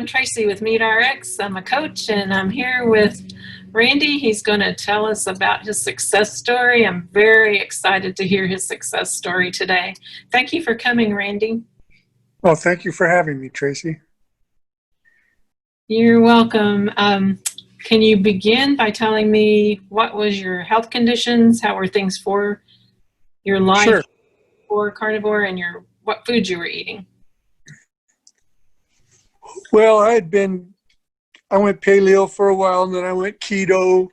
I'm Tracy with MeatRx. I'm a coach, and I'm here with Randy. He's going to tell us about his success story. I'm very excited to hear his success story today. Thank you for coming, Randy. Well, thank you for having me, Tracy. You're welcome. Can you begin by telling me what was your health conditions? How were things for your life Sure. for carnivore, and what foods you were eating? Well, I went paleo for a while, and then I went keto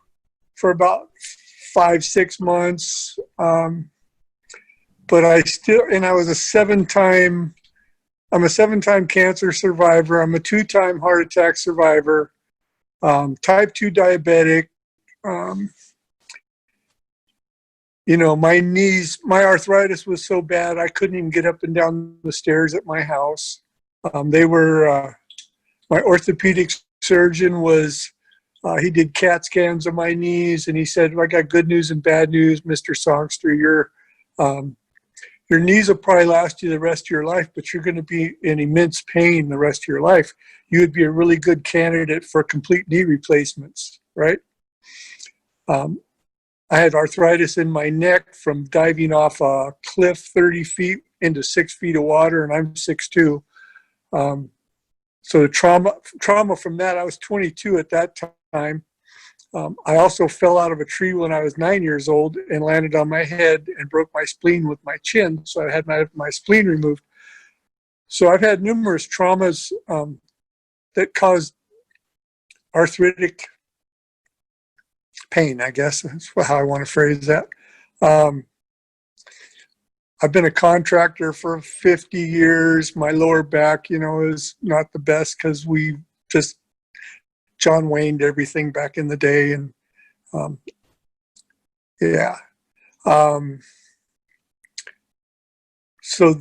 for about 5-6 months. But I was I'm a 7-time cancer survivor. I'm a 2-time heart attack survivor, type 2 diabetic. My arthritis was so bad, I couldn't even get up and down the stairs at my house. My orthopedic surgeon he did CAT scans of my knees, and he said, I got good news and bad news, Mr. Songster. Your knees will probably last you the rest of your life, but you're going to be in immense pain the rest of your life. You would be a really good candidate for complete knee replacements, right? I had arthritis in my neck from diving off a cliff 30 feet into 6 feet of water, and I'm 6'2". So the trauma from that, I was 22 at that time. I also fell out of a tree when I was 9 years old and landed on my head and broke my spleen with my chin. So I had my spleen removed. So I've had numerous traumas that caused arthritic pain, I guess. That's how I want to phrase that. I've been a contractor for 50 years. My lower back, is not the best because we just John Wayne'd everything back in the day. And so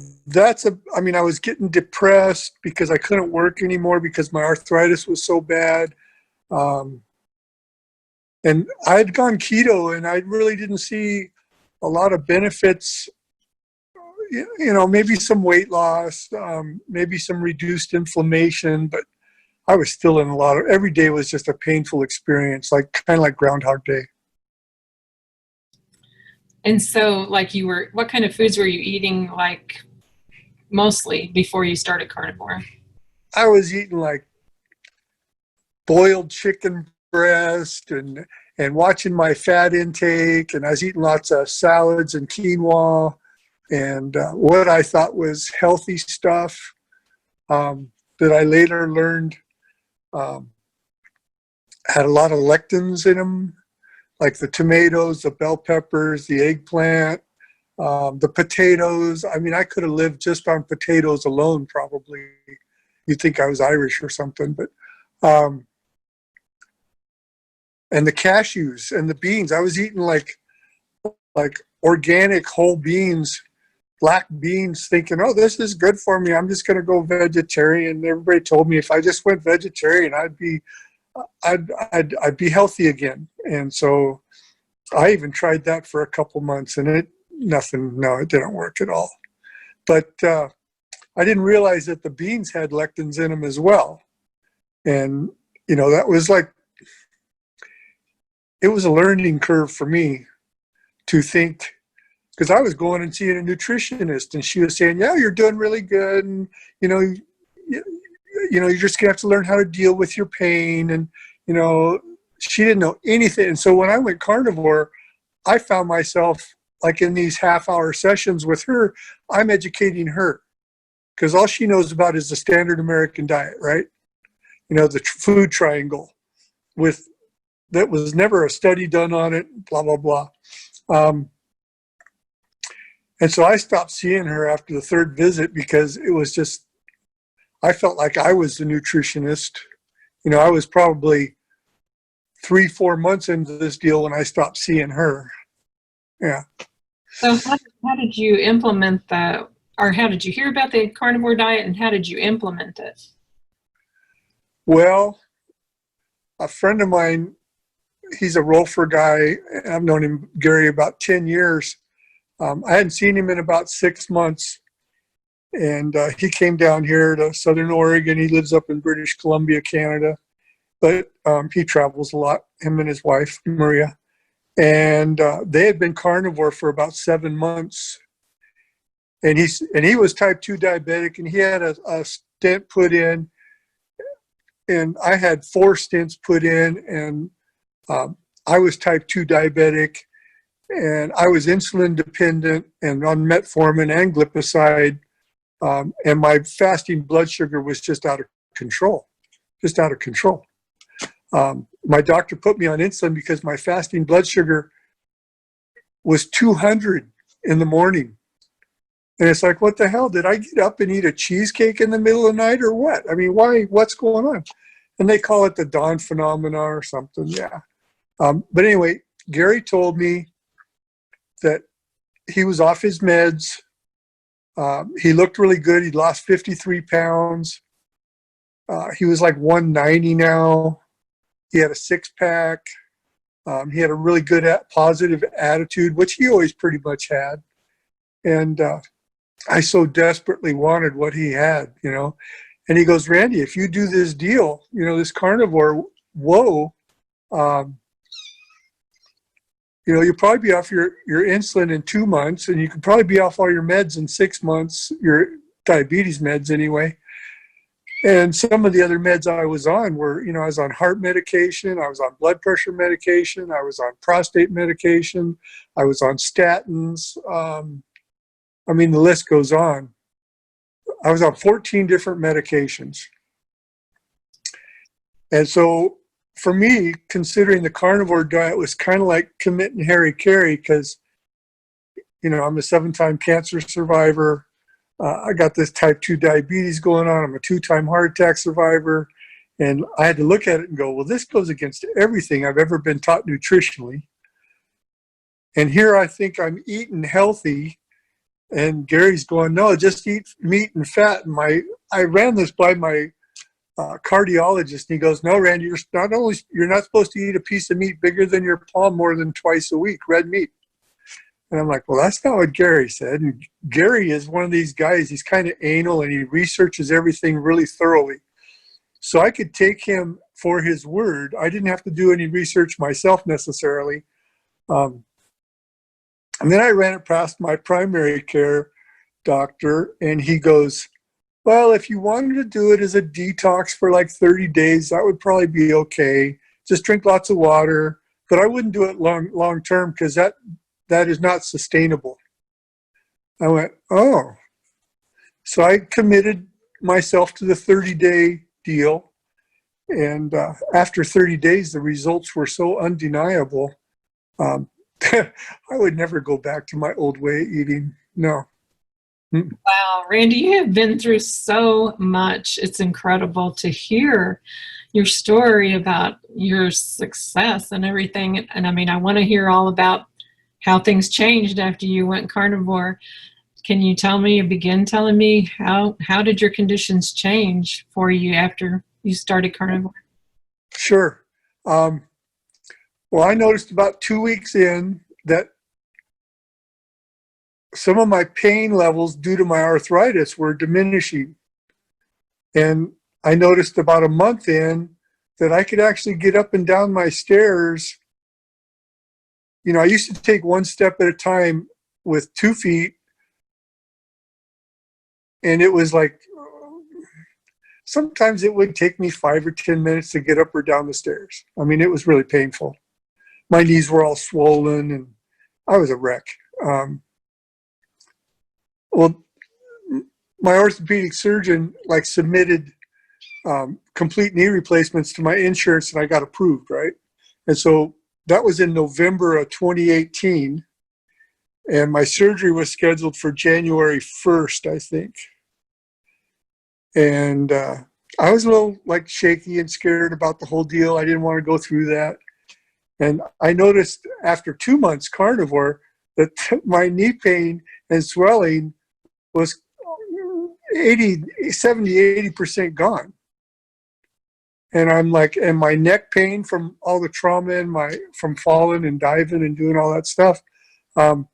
I was getting depressed because I couldn't work anymore because my arthritis was so bad. And I had gone keto, and I really didn't see a lot of benefits. Maybe some weight loss, maybe some reduced inflammation, but I was still in every day was just a painful experience, kind of like Groundhog Day. And so, what kind of foods were you eating, mostly before you started carnivore? I was eating boiled chicken breast and watching my fat intake, and I was eating lots of salads and quinoa and what I thought was healthy stuff that I later learned had a lot of lectins in them, like the tomatoes, the bell peppers, the eggplant, the potatoes. I could have lived just on potatoes alone, probably. You'd think I was Irish or something, but and the cashews and the beans. I was eating like organic whole beans, black beans, thinking, oh, this is good for me. I'm just going to go vegetarian. Everybody told me if I just went vegetarian, I'd be healthy again. And so I even tried that for a couple months, and it didn't work at all. But I didn't realize that the beans had lectins in them as well. And, that was it was a learning curve for me to think, because I was going and seeing a nutritionist, and she was saying, yeah, you're doing really good. And, you're just going to have to learn how to deal with your pain. And, she didn't know anything. And so when I went carnivore, I found myself in these half-hour sessions with her, I'm educating her because all she knows about is the standard American diet, right? The food triangle that was never a study done on it, blah, blah, blah. And so I stopped seeing her after the 3rd visit because it was just, I felt like I was the nutritionist. I was probably 3-4 months into this deal when I stopped seeing her. Yeah. So how did you implement that, or how did you hear about the carnivore diet, and how did you implement it? Well, a friend of mine, he's a Rolfer guy. I've known him, Gary, about 10 years. I hadn't seen him in about 6 months. And he came down here to Southern Oregon. He lives up in British Columbia, Canada, but he travels a lot, him and his wife, Maria. And they had been carnivore for about 7 months. And he was type 2 diabetic, and he had a stent put in, and I had 4 stents put in, and I was type 2 diabetic, and I was insulin dependent and on metformin and glipizide, and my fasting blood sugar was just out of control, My doctor put me on insulin because my fasting blood sugar was 200 in the morning. And it's like, what the hell? Did I get up and eat a cheesecake in the middle of the night or what? I mean, why? What's going on? And they call it the dawn phenomena or something. Yeah. But anyway, Gary told me that he was off his meds. He looked really good. He'd lost 53 pounds. He was like 190 now. He had a 6-pack. He had a really good positive attitude, which he always pretty much had. And I so desperately wanted what he had, And he goes, Randy, if you do this deal, this carnivore, you'll probably be off your insulin in 2 months, and you could probably be off all your meds in 6 months, your diabetes meds anyway. And some of the other meds I was on were, I was on heart medication, I was on blood pressure medication, I was on prostate medication, I was on statins. The list goes on. I was on 14 different medications. And so for me, considering the carnivore diet was kind of like committing Harry Carey because, I'm a 7-time cancer survivor. I got this type 2 diabetes going on. I'm a 2-time heart attack survivor. And I had to look at it and go, well, this goes against everything I've ever been taught nutritionally. And here I think I'm eating healthy. And Gary's going, no, just eat meat and fat. And I ran this by my cardiologist, and he goes, no, Randy, you're not supposed to eat a piece of meat bigger than your palm more than twice a week, red meat. And I'm like, well, that's not what Gary said. And Gary is one of these guys, he's kind of anal, and he researches everything really thoroughly. So I could take him for his word. I didn't have to do any research myself necessarily. And then I ran it past my primary care doctor, and he goes, well, if you wanted to do it as a detox for like 30 days, that would probably be okay. Just drink lots of water, but I wouldn't do it long term because that is not sustainable. I went, oh. So I committed myself to the 30-day deal, and after 30 days, the results were so undeniable. I would never go back to my old way of eating. No. Wow, Randy, you have been through so much. It's incredible to hear your story about your success and everything. And I want to hear all about how things changed after you went carnivore. Can you begin telling me how did your conditions change for you after you started carnivore? Sure. Well, I noticed about 2 weeks in that some of my pain levels due to my arthritis were diminishing. And I noticed about a month in that I could actually get up and down my stairs. I used to take 1 step at a time with 2 feet. And it was like, sometimes it would take me 5 or 10 minutes to get up or down the stairs. It was really painful. My knees were all swollen and I was a wreck. Well, my orthopedic surgeon submitted complete knee replacements to my insurance, and I got approved, right? And so that was in November of 2018, and my surgery was scheduled for January 1st, I think. And I was a little shaky and scared about the whole deal. I didn't want to go through that. And I noticed after 2 months carnivore that my knee pain and swelling was 80% gone. And I'm like, and my neck pain from all the trauma from falling and diving and doing all that stuff. I'd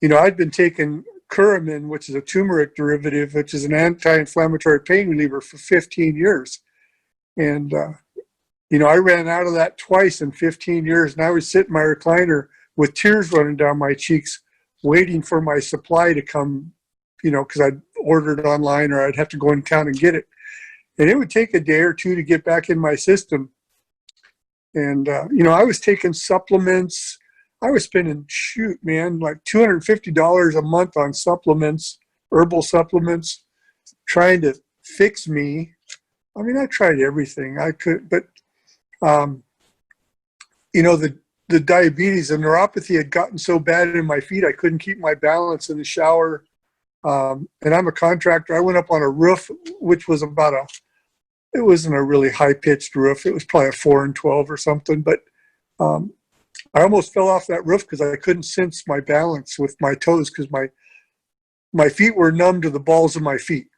been taking Curamin, which is a turmeric derivative, which is an anti-inflammatory pain reliever, for 15 years. And, I ran out of that twice in 15 years, and I was sitting in my recliner with tears running down my cheeks, waiting for my supply to come, because I'd ordered it online or I'd have to go in town and get it. And it would take a day or two to get back in my system. And, I was taking supplements. I was spending, like $250 a month on supplements, herbal supplements, trying to fix me. I mean, I tried everything I could, but, the diabetes and neuropathy had gotten so bad in my feet, I couldn't keep my balance in the shower. And I'm a contractor. I went up on a roof, which was it wasn't a really high-pitched roof. It was probably a 4 and 12 or something. But I almost fell off that roof because I couldn't sense my balance with my toes because my feet were numb to the balls of my feet.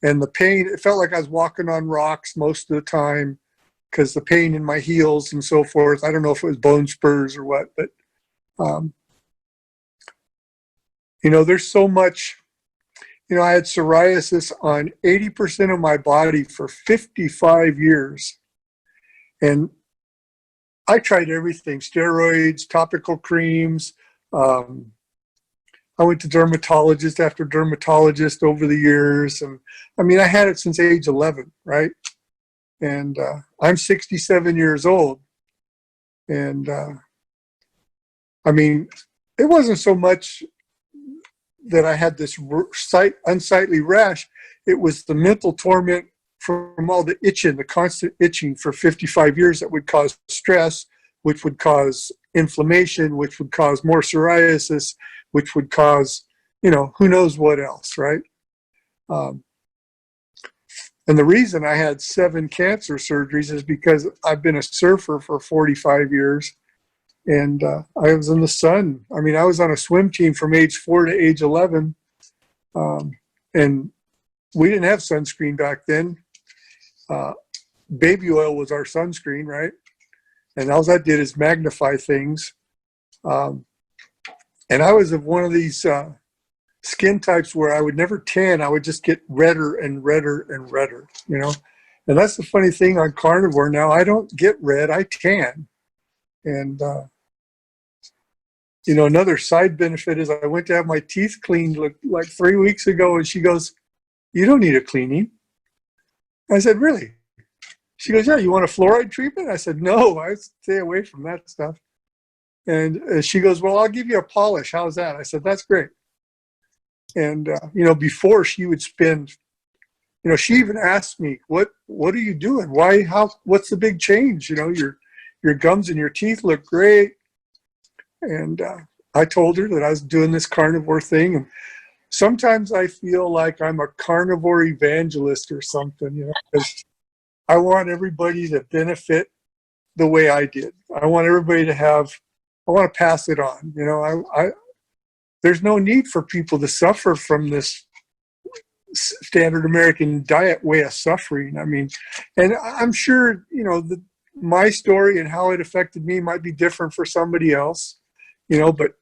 And the pain, it felt like I was walking on rocks most of the time because the pain in my heels and so forth. I don't know if it was bone spurs or what, but, there's so much. I had psoriasis on 80% of my body for 55 years. And I tried everything, steroids, topical creams. I went to dermatologist after dermatologist over the years. And I had it since age 11, right? And I'm 67 years old. And it wasn't so much that I had this unsightly rash. It was the mental torment from all the itching, the constant itching for 55 years that would cause stress, which would cause inflammation, which would cause more psoriasis, which would cause, who knows what else, right? And the reason I had 7 cancer surgeries is because I've been a surfer for 45 years. And I was in the sun. I was on a swim team from age 4 to age 11. And we didn't have sunscreen back then. Baby oil was our sunscreen, right? And all that did is magnify things. And I was of one of these skin types where I would never tan. I would just get redder and redder and redder, And that's the funny thing on carnivore now. I don't get red, I tan. And, another side benefit is I went to have my teeth cleaned like 3 weeks ago, and she goes, "You don't need a cleaning." I said, "Really?" She goes, "Yeah, you want a fluoride treatment?" I said, "No, I stay away from that stuff." And she goes, "Well, I'll give you a polish. How's that?" I said, "That's great." And, before she would spend, she even asked me, what are you doing? What's the big change? Your gums and your teeth look great. And I told her that I was doing this carnivore thing. And sometimes I feel like I'm a carnivore evangelist or something, because I want everybody to benefit the way I did. I want everybody I want to pass it on. There's no need for people to suffer from this standard American diet way of suffering. And I'm sure, my story and how it affected me might be different for somebody else. But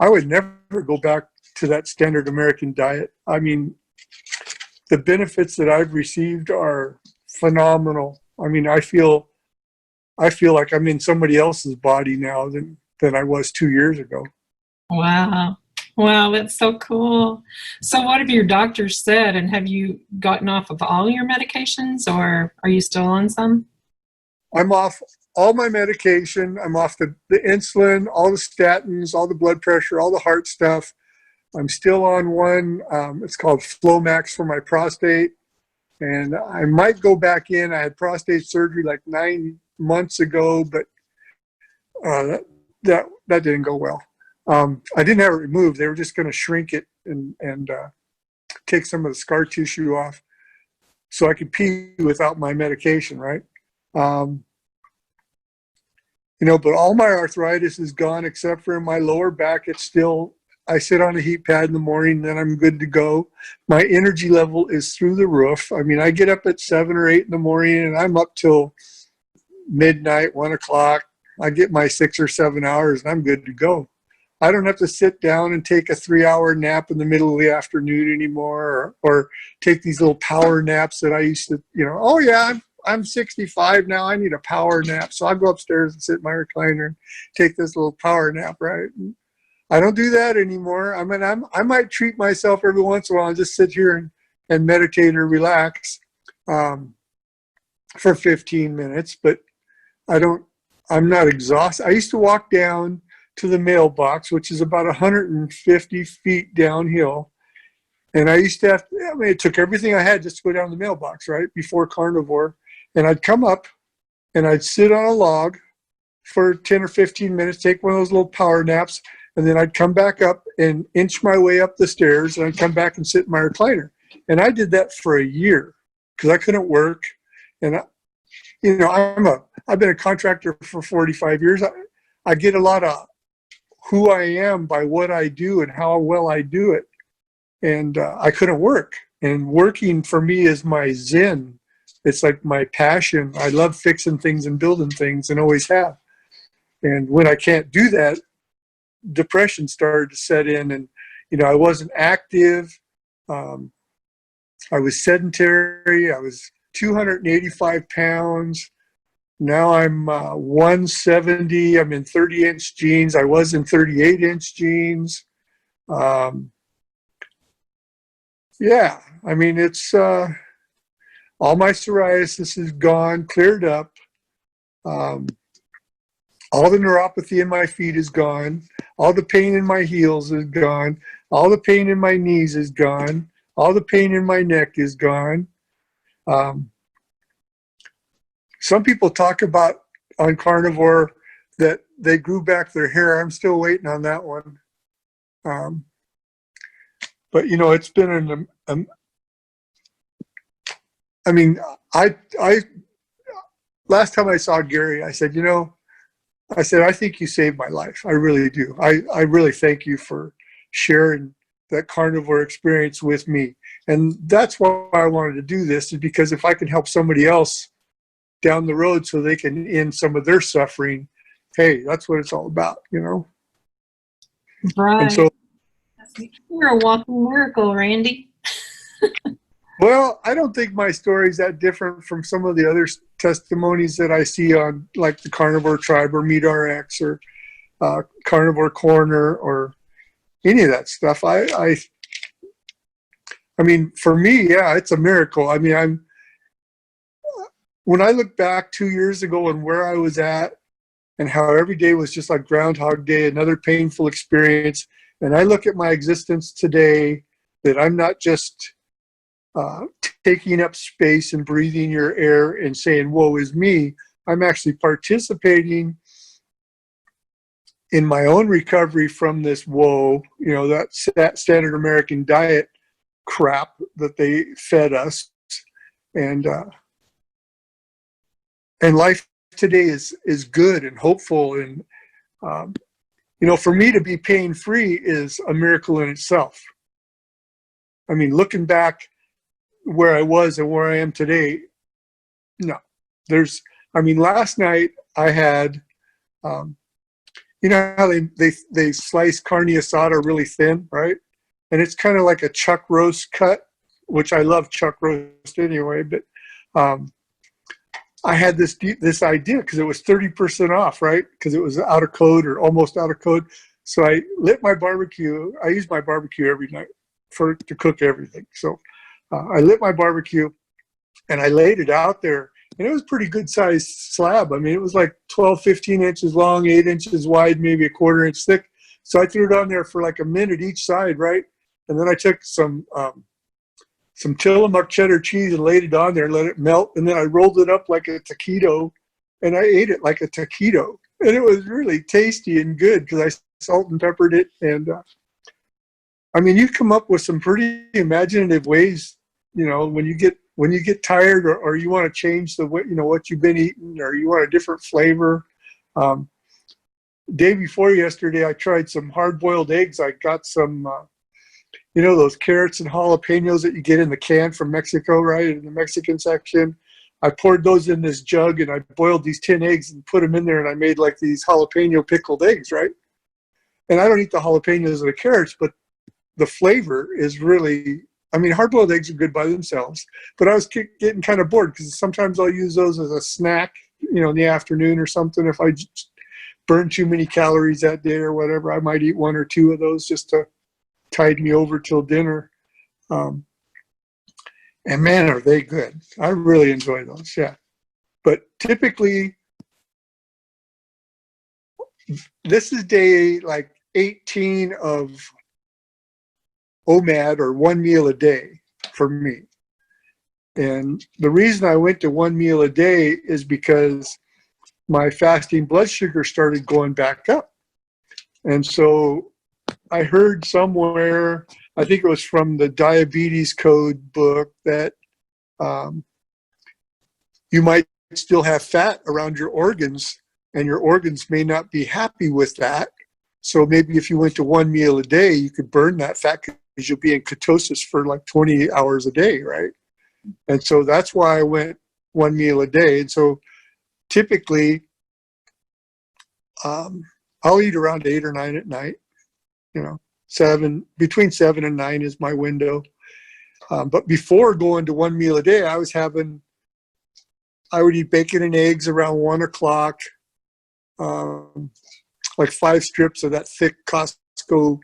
I would never go back to that standard American diet. The benefits that I've received are phenomenal. I feel like I'm in somebody else's body now than I was 2 years ago. Wow. Wow, that's so cool. So what have your doctors said, and have you gotten off of all your medications, or are you still on some? I'm off all my medication. I'm off the insulin, all the statins, all the blood pressure, all the heart stuff. I'm still on one. It's called Flomax for my prostate. And I might go back in. I had prostate surgery like 9 months ago, but that didn't go well. I didn't have it removed. They were just going to shrink it and take some of the scar tissue off so I could pee without my medication, right? But all my arthritis is gone except for in my lower back. I sit on a heat pad in the morning, then I'm good to go. My energy level is through the roof. I get up at 7 or 8 in the morning, and I'm up till midnight, 1 o'clock. I get my 6 or 7 hours, and I'm good to go. I don't have to sit down and take a 3-hour nap in the middle of the afternoon anymore, or take these little power naps that I used to, oh yeah, I'm 65 now. I need a power nap. So I'll go upstairs and sit in my recliner and take this little power nap, right? And I don't do that anymore. I mean, I might treat myself every once in a while and just sit here and meditate or relax for 15 minutes, but I'm not exhausted. I used to walk down to the mailbox, which is about 150 feet downhill. And I used to it took everything I had just to go down the mailbox, right, before Carnivore. And I'd come up and I'd sit on a log for 10 or 15 minutes, take one of those little power naps, and then I'd come back up and inch my way up the stairs, and I'd come back and sit in my recliner. And I did that for a year because I couldn't work. And, I've been a contractor for 45 years. I get a lot of who I am by what I do and how well I do it. And I couldn't work. And working for me is my zen. It's like my passion. I love fixing things and building things, and always have. And when I can't do that, depression started to set in, and I wasn't active. I was sedentary. I was 285 pounds. Now I'm 170. I'm in 30-inch jeans. I was in 38-inch jeans. Yeah, I mean, it's all my psoriasis is gone, cleared up. All the neuropathy in my feet is gone. All the pain in my heels is gone. All the pain in my knees is gone. All the pain in my neck is gone. Some people talk about on Carnivore that they grew back their hair. I'm still waiting on that one. But it's been I last time I saw Gary, I said, I think you saved my life. I really do. I really thank you for sharing that carnivore experience with me. And that's why I wanted to do this, is because if I can help somebody else down the road so they can end some of their suffering, hey, that's what it's all about, Right. And so, you're a walking miracle, Randy. well, I don't think my story is that different from some of the other testimonies that I see on, like, the Carnivore Tribe or MeatRx or Carnivore Corner or any of that stuff. I mean, for me, yeah, it's a miracle. I mean, when I look back 2 years ago and where I was at and how every day was just like Groundhog Day, another painful experience, and I look at my existence today, that I'm not just taking up space and breathing your air and saying, woe is me. I'm actually participating in my own recovery from this woe, that standard American diet crap that they fed us. And life today is good and hopeful. And, for me to be pain-free is a miracle in itself. I mean, looking back where I was and where I am today, no. Last night I had, you know how they slice carne asada really thin, right? And it's kind of like a chuck roast cut, which I love chuck roast anyway, but I had this idea because it was 30% off, right? Because it was out of code or almost out of code. So I lit my barbecue. I use my barbecue every night to cook everything. So I lit my barbecue and I laid it out there. And it was a pretty good sized slab. I mean, it was like 12, 15 inches long, 8 inches wide, maybe a quarter inch thick. So I threw it on there for like a minute each side, right? And then I took some Tillamook cheddar cheese and laid it on there and let it melt. And then I rolled it up like a taquito and I ate it like a taquito. And it was really tasty and good because I salt and peppered it. And you come up with some pretty imaginative ways, when you get tired or you want to change the way, what you've been eating, or you want a different flavor. Day before yesterday, I tried some hard-boiled eggs. I got some, those carrots and jalapenos that you get in the can from Mexico, right, in the Mexican section. I poured those in this jug, and I boiled these 10 eggs and put them in there, and I made like these jalapeno pickled eggs, right? and I don't eat the jalapenos or the carrots, but the flavor is really, I mean, hard-boiled eggs are good by themselves, but I was getting kind of bored because sometimes I'll use those as a snack, in the afternoon or something. If I just burn too many calories that day or whatever, I might eat one or two of those just to tide me over till dinner. And man, are they good. I really enjoy those, yeah. But typically, this is day like 18 of OMAD, or one meal a day for me. And the reason I went to one meal a day is because my fasting blood sugar started going back up. And so I heard somewhere, I think it was from the Diabetes Code book, that you might still have fat around your organs, and your organs may not be happy with that. So maybe if you went to one meal a day, you could burn that fat because you'll be in ketosis for like 20 hours a day, right? And so that's why I went one meal a day. And so typically, I'll eat around 8 or 9 at night. Between 7 and 9 is my window. But before going to one meal a day, I would eat bacon and eggs around 1 o'clock, like 5 strips of that thick Costco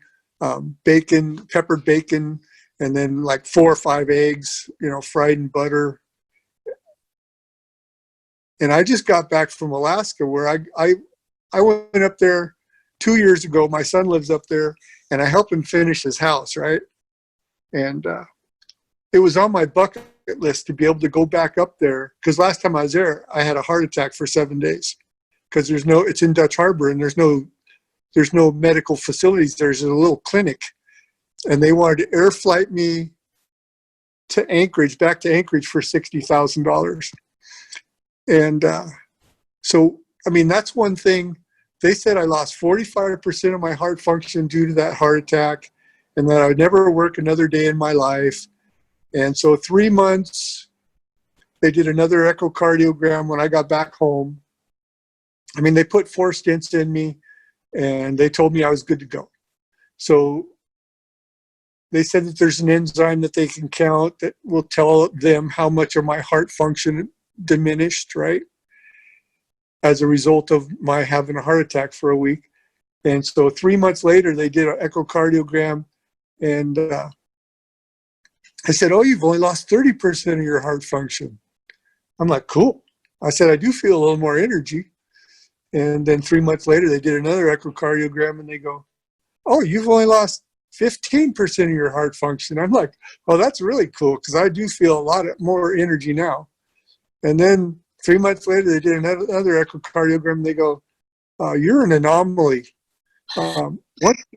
bacon, peppered bacon, and then like 4 or 5 eggs, fried in butter. And I just got back from Alaska, where I went up there 2 years ago. My son lives up there, and I helped him finish his house, right? And it was on my bucket list to be able to go back up there, because last time I was there, I had a heart attack for 7 days, because it's in Dutch Harbor, and there's no medical facilities. There's a little clinic, and they wanted to air flight me to Anchorage, back to Anchorage, for $60,000. And so, I mean, that's one thing. They said I lost 45% of my heart function due to that heart attack, and that I would never work another day in my life. And so 3 months, they did another echocardiogram when I got back home. I mean, they put 4 stents in me, and they told me I was good to go. So they said that there's an enzyme that they can count that will tell them how much of my heart function diminished, right, as a result of my having a heart attack for a week. And so 3 months later, they did an echocardiogram, and I said, "Oh, you've only lost 30% of your heart function." I'm like, "Cool." I said, "I do feel a little more energy." And then 3 months later, they did another echocardiogram, and they go, "Oh, you've only lost 15% of your heart function." I'm like, "Oh, that's really cool, because I do feel a lot more energy now." And then 3 months later, they did another echocardiogram, and they go, "You're an anomaly.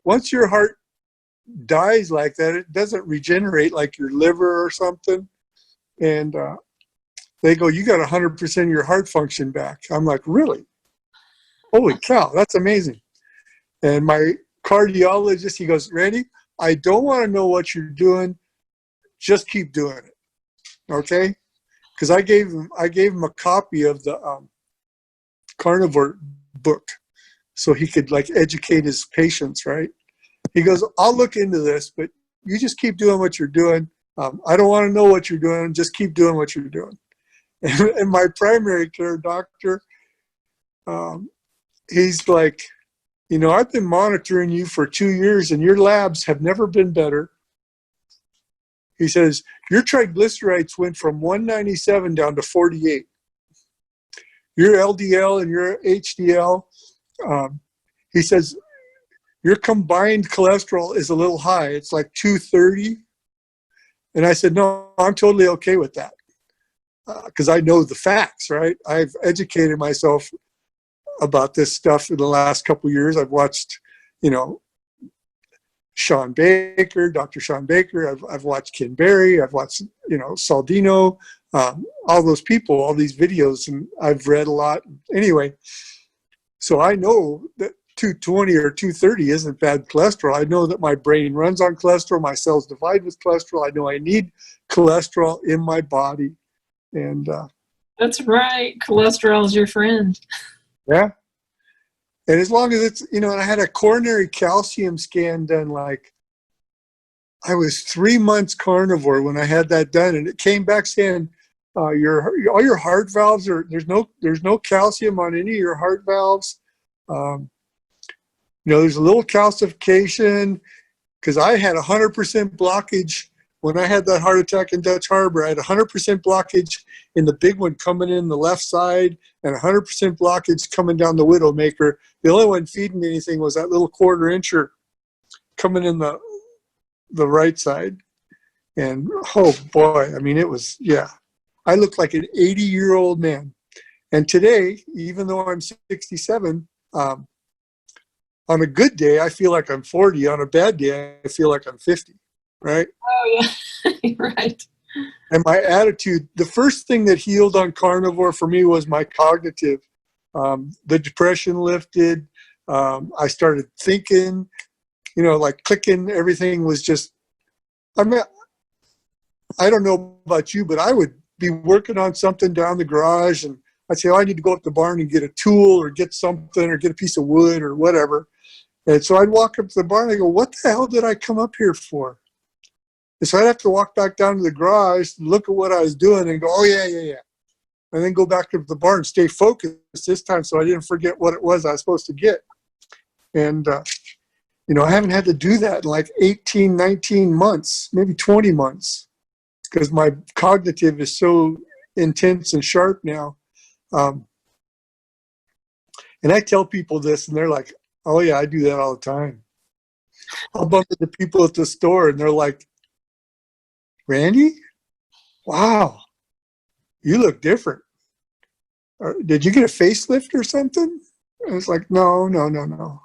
Once your heart dies like that, it doesn't regenerate like your liver or something." And they go, "You got 100% of your heart function back." I'm like, "Really? Holy cow, that's amazing." And my cardiologist, he goes, "Randy, I don't want to know what you're doing. Just keep doing it, okay?" Because I gave him a copy of the Carnivore book, so he could like educate his patients, right? He goes, "I'll look into this, but you just keep doing what you're doing. I don't want to know what you're doing. Just keep doing what you're doing." And my primary care doctor, he's like, "I've been monitoring you for 2 years, and your labs have never been better." He says, "Your triglycerides went from 197 down to 48. Your LDL and your HDL," he says, "your combined cholesterol is a little high. It's like 230. And I said, "No, I'm totally okay with that, because I know the facts, right? I've educated myself about this stuff in the last couple of years. I've watched, ShawnBaker, Dr. ShawnBaker. I've watched Ken Berry. I've watched, Saldino, all those people, all these videos, and I've read a lot. Anyway, so I know that 220 or 230 isn't bad cholesterol. I know that my brain runs on cholesterol. My cells divide with cholesterol. I know I need cholesterol in my body." And That's right. Cholesterol is your friend. yeah. And as long as it's, and I had a coronary calcium scan done, like I was 3 months carnivore when I had that done, and it came back saying all your heart valves there's no calcium on any of your heart valves. There's a little calcification because I had 100% blockage when I had that heart attack in Dutch Harbor. I had 100% blockage in the big one coming in the left side and 100% blockage coming down the Widowmaker. The only one feeding me anything was that little quarter incher coming in the right side. And oh boy, I mean, it was, yeah. I looked like an 80-year-old man. And today, even though I'm 67, on a good day, I feel like I'm 40. On a bad day, I feel like I'm 50, right? Oh, yeah, right. And my attitude, the first thing that healed on carnivore for me was my cognitive. The depression lifted. I started thinking, like clicking. Everything was just, I mean, I don't know about you, but I would be working on something down the garage and I'd say, I need to go up the barn and get a tool or get something or get a piece of wood or whatever. And so I'd walk up to the barn and I go, what the hell did I come up here for? And so I'd have to walk back down to the garage, look at what I was doing and go, oh, yeah. And then go back to the barn and stay focused this time so I didn't forget what it was I was supposed to get. And, I haven't had to do that in like 18, 19 months, maybe 20 months, because my cognitive is so intense and sharp now. And I tell people this and they're like, oh yeah, I do that all the time. I'll bump into people at the store and they're like, Randy, wow, you look different. Or, did you get a facelift or something? And it's like, no.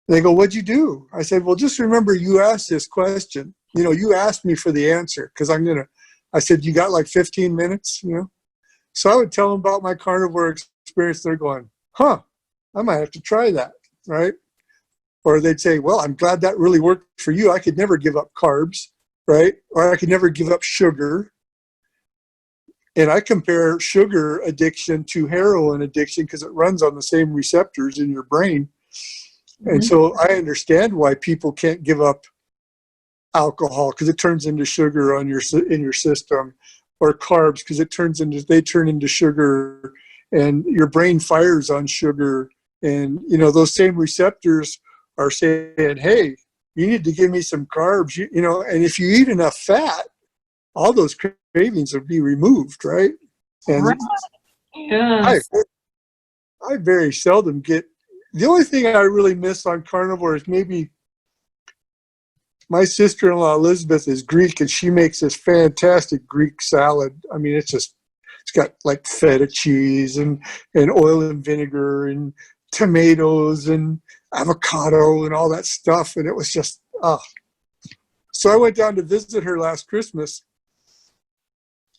They go, what'd you do? I said, well, just remember you asked this question. You asked me for the answer because I said, you got like 15 minutes, So I would tell them about my carnivore experience. They're going, I might have to try that, right? Or they'd say, well, I'm glad that really worked for you. I could never give up carbs, right? Or I could never give up sugar. And I compare sugar addiction to heroin addiction because it runs on the same receptors in your brain. And so I understand why people can't give up alcohol because it turns into sugar in your system, or carbs because they turn into sugar, and your brain fires on sugar. And those same receptors are saying, hey, you need to give me some carbs, and if you eat enough fat, all those cravings will be removed, right? And Right. Yes. I very seldom get. The only thing I really miss on carnivore is maybe my sister-in-law Elizabeth is Greek, and she makes this fantastic Greek salad. I mean, it's got like feta cheese and oil and vinegar and tomatoes and avocado and all that stuff, and it was just So I went down to visit her last Christmas,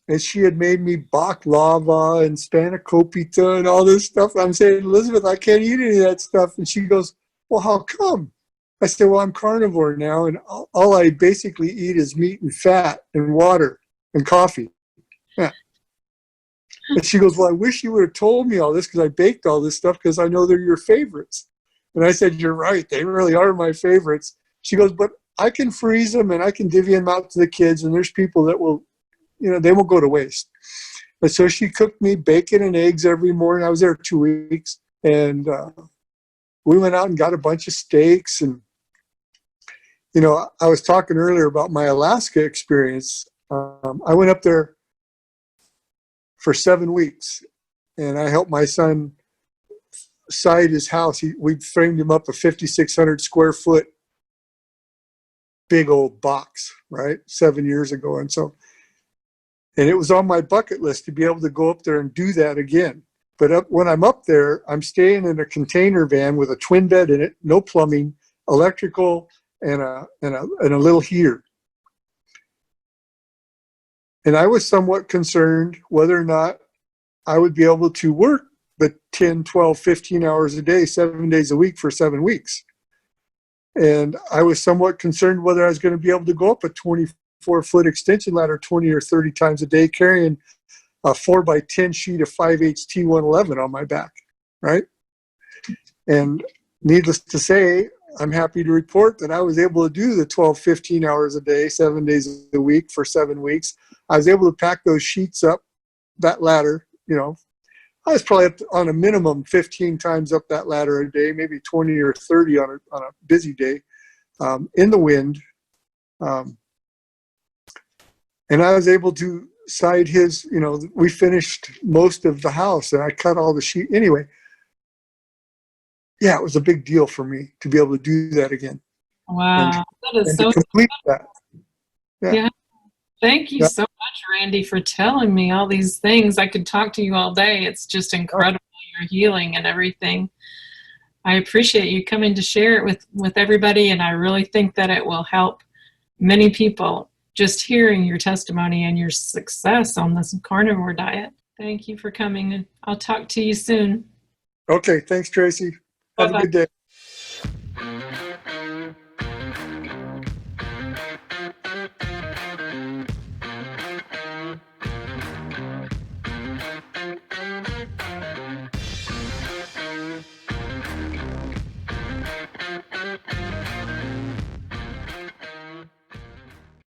and she had made me baklava and spanakopita and all this stuff. I'm saying, Elizabeth, I can't eat any of that stuff. And she goes, well, how come? I said, well, I'm carnivore now, and all I basically eat is meat and fat and water and coffee. Yeah. And she goes, well, I wish you would have told me all this because I baked all this stuff because I know they're your favorites. And I said, you're right. They really are my favorites. She goes, but I can freeze them and I can divvy them out to the kids, and there's people that will, they won't go to waste. And so she cooked me bacon and eggs every morning. I was there 2 weeks, and we went out and got a bunch of steaks. And, I was talking earlier about my Alaska experience. I went up there for 7 weeks, and I helped my son side his house. We framed him up a 5,600 square foot big old box, right, 7 years ago. And it was on my bucket list to be able to go up there and do that again. But when I'm up there, I'm staying in a container van with a twin bed in it, no plumbing, electrical, and a little heater. And I was somewhat concerned whether or not I would be able to work the 10, 12, 15 hours a day, 7 days a week for 7 weeks. And I was somewhat concerned whether I was going to be able to go up a 24-foot extension ladder 20 or 30 times a day carrying a 4x10 sheet of 5/8 T111 on my back, right? And needless to say, I'm happy to report that I was able to do the 12, 15 hours a day, 7 days a week for 7 weeks. I was able to pack those sheets up that ladder. I was probably on a minimum 15 times up that ladder a day, maybe 20 or 30 on a busy day, in the wind. And I was able to side his, we finished most of the house and I cut all the sheet. Anyway, yeah, it was a big deal for me to be able to do that again. Wow, that is And so to complete that. Yeah. Thank you so much, Randy, for telling me all these things. I could talk to you all day. It's just incredible, your healing and everything. I appreciate you coming to share it with everybody, and I really think that it will help many people just hearing your testimony and your success on this carnivore diet. Thank you for coming. I'll talk to you soon. Okay, thanks, Tracy. Have Bye-bye. a good day.